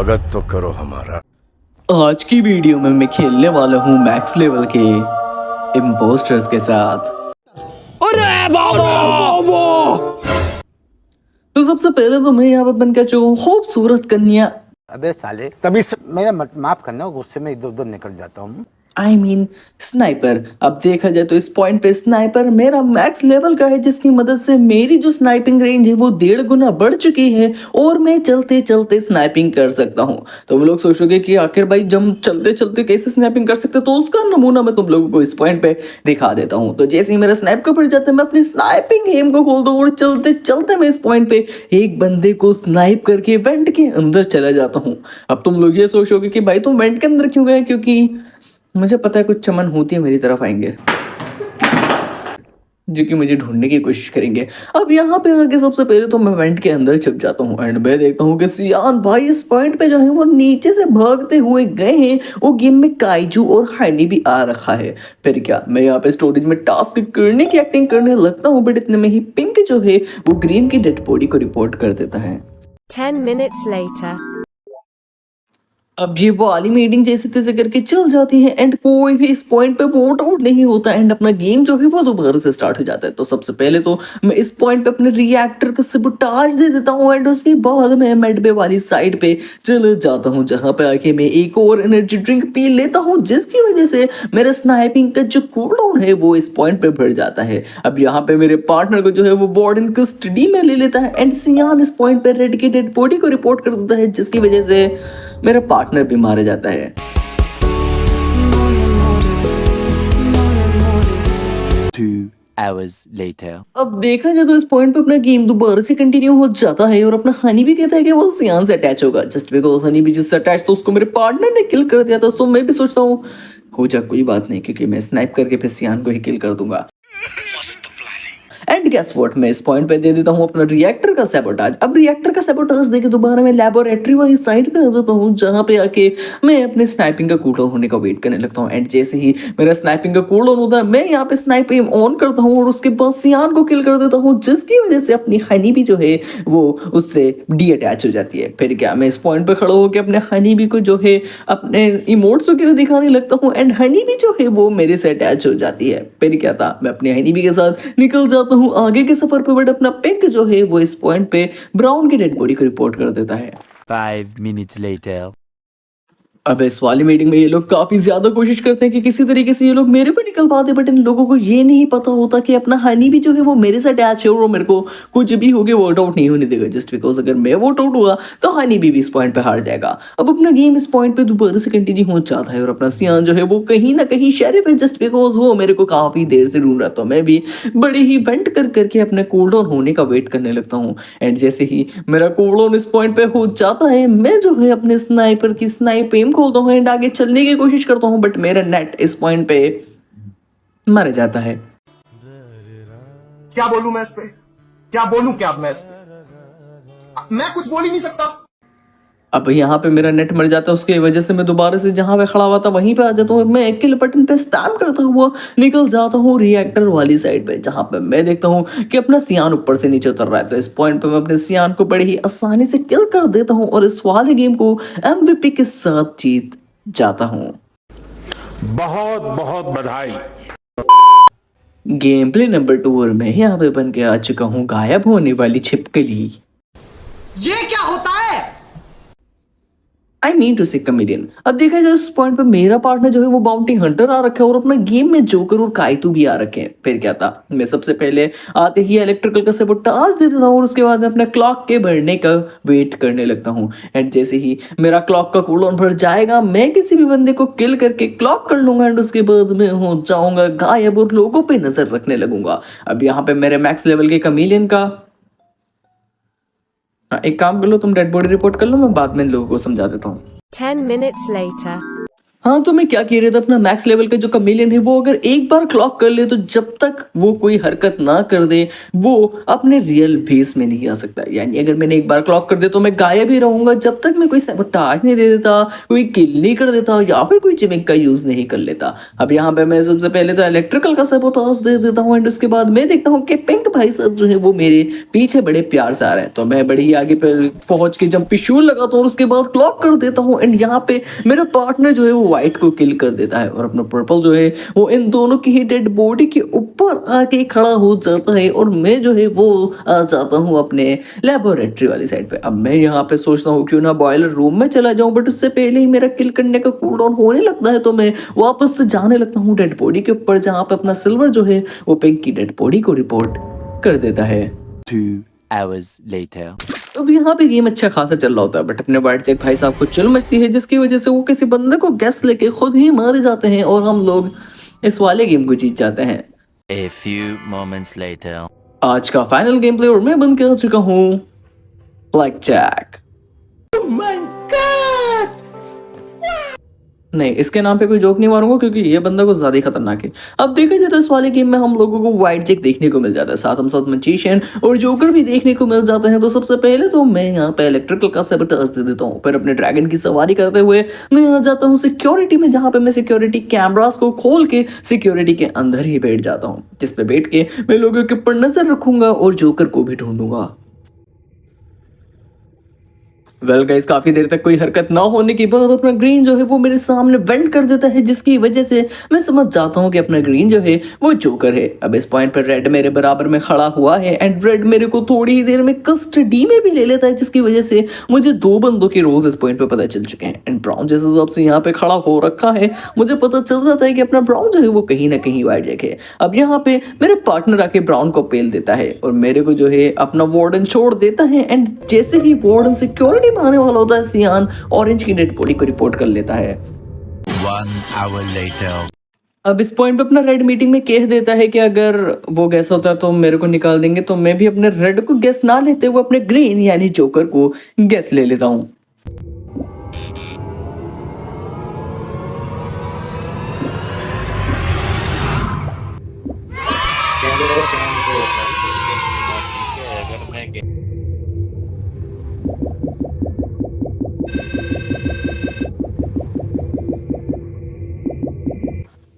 स्वागत तो करो हमारा। आज की वीडियो में मैं खेलने वाला हूँ मैक्स लेवल के इम्पोस्टर्स के साथ। अरे बाबा! तो सबसे पहले तो मैं यहाँ पर बनकर जो खूबसूरत कन्या अबे साले तभी मेरा माफ करना, गुस्से में इधर उधर निकल जाता हूँ। स्नाइपर। अब देखा जाए तो इस पॉइंट पे स्नाइपर मेरा मैक्स लेवल का है, जिसकी मदद से मेरी जो स्नाइपिंग रेंज है वो 1.5 गुना बढ़ चुकी है और मैं चलते चलते स्नाइपिंग कर सकता हूँ। तो हम लोग सोचोगे कि आखिर भाई जब चलते चलते कैसे स्नाइपिंग कर सकते, तो उसका नमूना मैं तुम लोगों को इस पॉइंट पे दिखा देता हूँ। तो जैसे ही मेरा स्नाइप का पड़ जाता है, मैं अपनी स्नाइपिंग एम को खोलता हूँ और चलते चलते मैं इस पॉइंट पे एक बंदे को स्नाइप करके वेंट के अंदर चला जाता हूँ। अब तुम लोग ये सोचोगे कि भाई तुम वेंट के अंदर क्यों गए, क्योंकि मुझे पता है कुछ चमन होती है मेरी तरफ आएंगे जो कि मुझे ढूंढने की कोशिश करेंगे। अब यहाँ पे आके सबसे पहले तो मैं वेंट के अंदर छुप जाता हूँ एंड मैं देखता हूँ कि सियान भाई इस पॉइंट पे जो है वो नीचे से भागते हुए गए हैं। वो गेम में काइजू और हनी भी आ रखा है। फिर क्या, मैं यहाँ पे स्टोरेज में टास्क करने की एक्टिंग करने लगता हूँ, बट इतने में ही पिंक जो है वो ग्रीन की डेड बॉडी को रिपोर्ट कर देता है। 10 minutes later. अब ये वाली मीटिंग जैसे तैसे करके चल जाती है एंड कोई भी इस पॉइंट पे वोट आउट नहीं होता एंड अपना गेम जो है वो दोबारा से स्टार्ट हो जाता है। तो सबसे पहले तो मैं इस पॉइंट पे अपने रिएक्टर को सबोटाज दे देता हूँ एंड उसके बाद मैं मेडबे वाली साइड पे चले जाता हूँ, जहाँ पे आके मैं एक और एनर्जी ड्रिंक पी लेता हूँ, जिसकी वजह से मेरा स्नाइपिंग का जो कूलडाउन है वो इस पॉइंट पे बढ़ जाता है। अब यहाँ पे मेरे पार्टनर को जो है वो वार्डन कस्टडी में ले लेता है एंड सियान इस पॉइंट पे रेड की डेड बॉडी को रिपोर्ट कर देता है, जिसकी वजह से मेरा पार्टनर भी मारा जाता है। 2 hours later. अब देखा जाए तो इस पॉइंट पे अपना गेम दोबारा से कंटिन्यू हो जाता है और अपना हनी भी कहता है कि वो सियान से अटैच होगा। जस्ट बिकॉज हनी भी जिससे अटैच तो उसको मेरे पार्टनर ने किल कर दिया था, तो मैं भी सोचता हूँ हो जा कोई बात नहीं, क्योंकि मैं स्नाइप करके फिर सियान को ही किल कर दूंगा। एंड गेस व्हाट, मैं इस पॉइंट पे दे देता हूँ अपना रिएक्टर का सैबोटाज। अब रिएक्टर का सैबोटाज देके दोबारा मैं लैबोरेटरी वाली साइड पे आ जाता हूँ, जहाँ पे आके मैं अपने स्नाइपिंग का कूलडाउन होने का वेट करने लगता हूँ। एंड जैसे ही मेरा स्नाइपिंग का कूलडाउन होता है, मैं यहाँ पे स्नाइप एम ऑन करता हूँ और उसके बाद सियान को किल कर देता हूँ, जिसकी वजह से अपनी हनी भी जो है वो उससे डी अटैच हो जाती है। फिर क्या, मैं इस पॉइंट पे खड़ा होकर अपने हनी भी को जो है अपने इमोट्स वगैरह दिखाने लगता हूँ एंड हनी भी जो है वो मेरे से अटैच हो जाती है। फिर क्या था, मैं अपने हनी भी के साथ निकल जाता हूँ आगे के सफर पे, बट अपना पिंक जो है वो इस पॉइंट पे ब्राउन की डेड बॉडी को रिपोर्ट कर देता है। 5 minutes later. अब इस वाली मीटिंग में ये लोग काफी ज्यादा कोशिश करते हैं कि किसी तरीके से ये लोग मेरे को निकलवा दे, बट इन लोगों को ये नहीं पता होता कि अपना हनी भी जो है वो मेरे से अटैच है और वो मेरे को कुछ भी हो गया वोट आउट नहीं होने देगा। जस्ट बिकॉज अगर मैं वोट आउट हुआ तो हनी भी इस पॉइंट पे हार जाएगा। अब अपना गेम इस पॉइंट पे दोबारा से कंटिन्यू हो जाता है और अपना सियान जो है वो कहीं ना कहीं शेरिफ है, जस्ट बिकॉज वो मेरे को काफी देर से ढूंढ रहा था। मैं भी बड़े ही वेंट कर करके अपने कूलडाउन होने का वेट करने लगता हूँ एंड जैसे ही मेरा कूलडाउन इस पॉइंट पे हो जाता है, मैं जो है अपने स्नाइपर की स्नाइप एम खोलता हूँ एंड आगे चलने की कोशिश करता हूँ, बट मेरा नेट इस पॉइंट पे मर जाता है। क्या बोलूं मैं इस पे? क्या बोलूं क्या मैं इस पे? मैं कुछ बोल ही नहीं सकता। अब यहाँ पे मेरा नेट मर जाता है, उसकी वजह से मैं दोबारा से जहाँ पे खड़ा हुआ था वहीं पे आ जाता हूँ। मैं किल बटन पे स्पैम करता हुआ निकल जाता हूँ रिएक्टर वाली साइड पे, जहाँ पे मैं देखता हूँ कि अपना सियान ऊपर से नीचे उतर रहा है। तो इस पॉइंट पे मैं अपने सियान को बड़े ही आसानी से किल कर देता हूँ और इस वाले गेम को MVP के साथ जीत जाता हूँ। बहुत बहुत बधाई। गेम प्ले नंबर 2 और मैं यहाँ पे बन के आ चुका हूँ गायब होने वाली छिपकली। ये क्या होता है? आई मीन टू से कमेडियन। अब देखा जाए उस पॉइंट पे मेरा पार्टनर जो है वो बाउंटी हंटर आ रखा है और अपना गेम में जोकर और काइतू भी आ रखे हैं। फिर क्या था, मैं सबसे पहले आते ही इलेक्ट्रिकल का सबोटाज दे देता हूँ और उसके बाद मैं अपने क्लॉक के बढ़ने का वेट करने लगता हूँ एंड जैसे ही मेरा क्लॉक का कूलडाउन भर जाएगा, मैं किसी भी बंदे को किल करके क्लॉक कर लूंगा एंड उसके बाद मैं हो जाऊंगा गायब और लोगों पे नजर रखने लगूंगा। अब यहाँ पे मेरे मैक्स लेवल के कमीलियन का एक काम कर लो, तुम डेड बॉडी रिपोर्ट कर लो, मैं बाद में इन लोगों को समझा देता हूँ। 10 minutes later. हाँ, तो मैं क्या कह रहा था, अपना मैक्स लेवल का जो कमेलियन है वो अगर एक बार क्लॉक कर ले तो जब तक वो कोई हरकत ना कर दे वो अपने रियल बेस में नहीं आ सकता। यानी अगर मैंने एक बार क्लॉक कर दिया तो मैं गायब ही रहूंगा जब तक मैं कोई सैबोटाज नहीं दे देता, कोई किल नहीं कर देता या फिर कोई जिमिक का यूज नहीं कर लेता। अब यहाँ पे मैं सबसे पहले तो इलेक्ट्रिकल का सैबोटाज दे देता हूँ एंड उसके बाद मैं देखता हूँ कि पिंक भाई साहब जो है वो मेरे पीछे बड़े प्यार से आ रहे हैं, तो मैं बड़ी आगे पे पहुंच के जंपी शूट लगाता हूँ और उसके बाद क्लॉक कर देता हूँ एंड यहाँ पे मेरा पार्टनर जो है वो व्हाइट को किल कर देता है और अपना पर्पल जो है वो इन दोनों की ही डेड बॉडी के ऊपर आके खड़ा हो जाता है और मैं जो है वो आ जाता हूँ अपने लेबोरेटरी वाली साइड पे। अब मैं यहाँ पे सोचता हूँ क्यों ना बॉयलर रूम में चला जाऊँ, बट उससे पहले ही मेरा किल करने का कूल डाउन होने लगता है तो मैं वापस से जाने लगता हूँ डेड बॉडी के ऊपर, जहाँ पे अपना सिल्वर जो है वो पिंक की डेड बॉडी को रिपोर्ट कर देता है। 2 hours later. अब यहाँ पे गेम अच्छा खासा चल रहा होता है बट अपने वाइट चेक भाई साहब को चिल मचती है, जिसकी वजह से वो किसी बंदे को गैस लेके खुद ही मारे जाते हैं और हम लोग इस वाले गेम को जीत जाते हैं। A few moments later. आज का फाइनल गेम प्ले और मैं बन के आ चुका हूँ ब्लैक जैक। नहीं, इसके नाम पे कोई जोक नहीं मारूंगा क्योंकि ये बंदा कुछ ज्यादा ही खतरनाक है। अब देखा जाए तो इस वाले गेम में हम लोगों को वाइट जैक देखने को मिल जाता है, साथ हम साथ मैजिशियन और जोकर भी देखने को मिल जाते हैं। तो सबसे पहले तो मैं यहाँ पे इलेक्ट्रिकल का सैबोटाज दे देता हूँ, फिर अपने ड्रैगन की सवारी करते हुए मैं आ जाता हूँ सिक्योरिटी में, जहाँ पे मैं सिक्योरिटी कैमरास को खोल के सिक्योरिटी के अंदर ही बैठ जाता हूँ, जिसपे बैठ के मैं लोगों के ऊपर नजर रखूंगा और जोकर को भी ढूंढूंगा। वेल गाइस, काफी देर तक कोई हरकत ना होने के बाद अपना ग्रीन जो है वो मेरे सामने वेंट कर देता है, जिसकी वजह से मैं समझ जाता हूँ कि अपना ग्रीन जो है वो जोकर है। अब इस पॉइंट पर रेड मेरे बराबर में खड़ा हुआ है एंड रेड मेरे को थोड़ी ही देर में कस्टडी में भी ले लेता है, जिसकी वजह से मुझे 2 बंदों के रोज इस पॉइंट पे पता चल चुके हैं एंड ब्राउन जिस हिसाब से यहाँ पे खड़ा हो रखा है मुझे पता चल जाता है कि अपना ब्राउन जो है वो कहीं ना कहीं वाइट जैक है। अब यहाँ पे मेरे पार्टनर आके ब्राउन को पेल देता है और मेरे को जो है अपना वार्डन छोड़ देता है एंड जैसे ही वार्डन सिक्योरिटी आने वाला होता है सियान ऑरेंज की डेड बॉडी को रिपोर्ट कर लेता है। 1 hour later. अब इस पॉइंट पे अपना रेड मीटिंग में कह देता है कि अगर वो गैस होता है तो मेरे को निकाल देंगे, तो मैं भी अपने रेड को गैस ना लेते हुए अपने ग्रीन यानी जोकर को गैस ले लेता हूँ।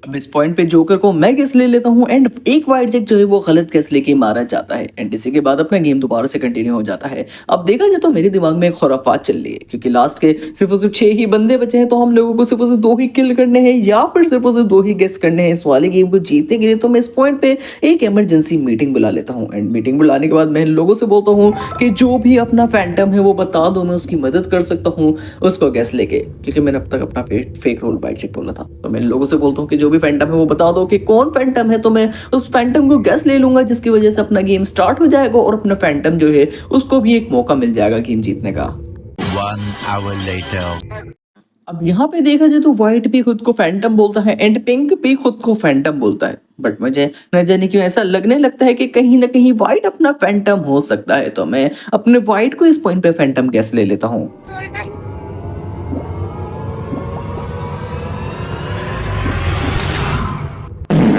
अब इस पॉइंट पे जोकर को मैं गैस ले लेता हूँ एंड एक वाइट जैक जो है वो गलत गैस लेके मारा जाता है एंड इसी के बाद अपना गेम दोबारा से कंटिन्यू हो जाता है। अब देखा जाए तो मेरे दिमाग में एक खुराफात चल रही है क्योंकि लास्ट के सिर्फ और सिर्फ 6 ही बंदे बचे हैं, तो हम लोगों को सिर्फ और सिर्फ 2 ही किल करने हैं या फिर सिर्फ और सिर्फ 2 ही गैस करने हैं इस वाले गेम को जीतने के लिए। तो मैं इस पॉइंट पे एक इमरजेंसी मीटिंग बुला लेता हूँ एंड मीटिंग बुलाने के बाद मैं लोगों से बोलता हूँ कि जो भी अपना फैंटम है वो बता दो, मैं उसकी मदद कर सकता हूँ उसको गैस लेके, क्योंकि मैंने अब तक अपना फेक रोल वाइट चेक बोला था। तो मैं लोगों से बोलता हूँ कि जो भी फैंटम है वो बता दो कि कौन फैंटम है, तो मैं उस फैंटम को गैस ले लूंगा, जिसकी वजह से अपना गेम स्टार्ट हो जाएगा और अपना फैंटम जो है उसको भी एक मौका मिल जाएगा गेम जीतने का। 1 hour later. अब यहाँ पे देखा जाए तो व्हाइट भी खुद को फैंटम बोलता है एंड पिंक भी खुद को फैंटम बोलता है, बट मुझे न जाने क्यों ऐसा लगने लगता है कि कहीं ना कहीं व्हाइट अपना फैंटम हो सकता है, तो मैं अपने व्हाइट को इस पॉइंट पे फैंटम गैस ले लेता हूँ।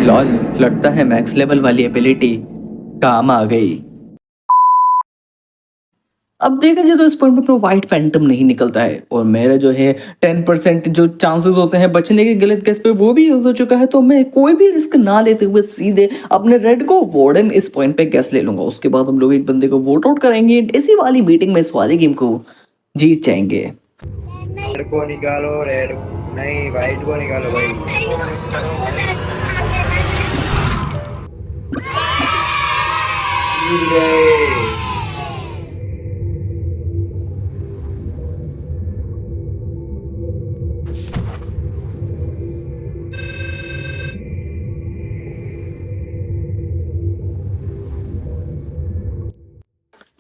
लॉल, लगता है मैक्स लेवल वाली एबिलिटी काम आ गई। अब देखा जाए तो इस पॉइंट पे व्हाइट फैंटम नहीं निकलता है और मेरा जो है 10% जो चांसेस होते हैं बचने के गलत गैस पे वो भी यूज हो चुका है, तो मैं कोई भी रिस्क ना लेते हुए सीधे अपने रेड को वार्डन इस पॉइंट पे गैस ले लूंगा। उसके बाद हम लोग एक बंदे को वोट आउट करेंगे, इसी वाली मीटिंग में इस वाले गेम को जीत जाएंगे। रेड को निकालो, रेड नहीं वाइट को निकालो भाई।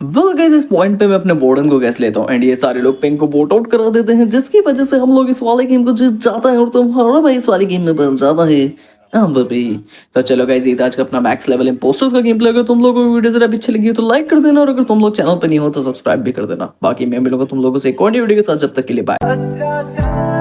वेल गाइस, इस पॉइंट पे मैं अपने वार्डन को गैस लेता हूँ एंड ये सारे लोग पिंक को वोट आउट करा देते हैं, जिसकी वजह से हम लोग इस वाले गेम को जीत जाता है और तुम्हारा भाई इस वाले गेम में बन जाता है। तो चलो गाइस, ये था आज का अपना मैक्स लेवल इम्पोस्टर्स का गेम प्ले। अगर तुम लोगों को वीडियो जरा अच्छी लगी हो तो लाइक कर देना और अगर तुम लोग चैनल पे नहीं हो तो सब्सक्राइब भी कर देना। बाकी मैं मिलूंगा तुम लोगों से एक और वीडियो के साथ, जब तक के लिए बाय।